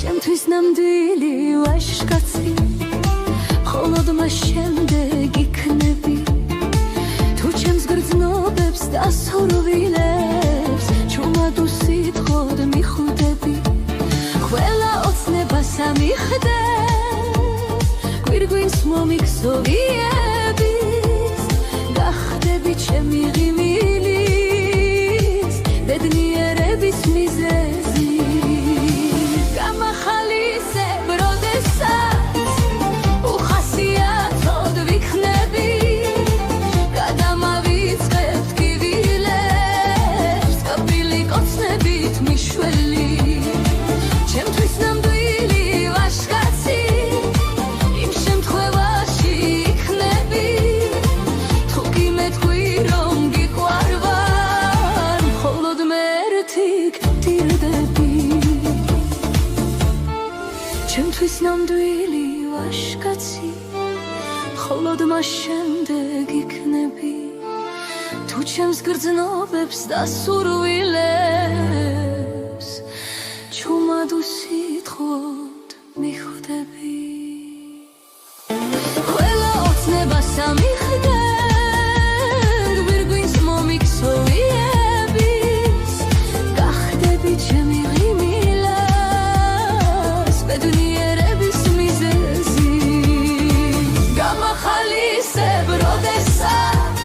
ჩემთვის ნამდვილი ვაჟკაცი მხოლოდ მას შემდეგ იქნები თუ ჩემს გრძნობებს დასურვილებს ჩუმად უსიტყვოდ მიხვდები ყველა ოცნებას ამიხდე გვირგვინს მომიქსოვიების გახდები ჩემი ღიმილის ბედნიერების მიზეზი გამახალისებ როდესაც უხასიათოდ ვიქნები გადამავიწყებთ კივილებს კბილი კოცნებით მიშველი ჩემთვის ნამდვილი ვაჟკაცი იმ შემთხვევაში იქნები თუ კი მეთქვი რომ გიყვარვარ მხოლოდ მე ერთი გტირდები ჩემთვის ნამდვილი ვაჟკაცი მხოლოდ მას შემდეგ იქნები თუ ჩემს გრძნობებს დასურვილებს ჩუმად უსიტყვოდ მიხვდები ყველა ოცნებას ამიხდე გვირგვინს მომიქსოვიების გახდები ჩემი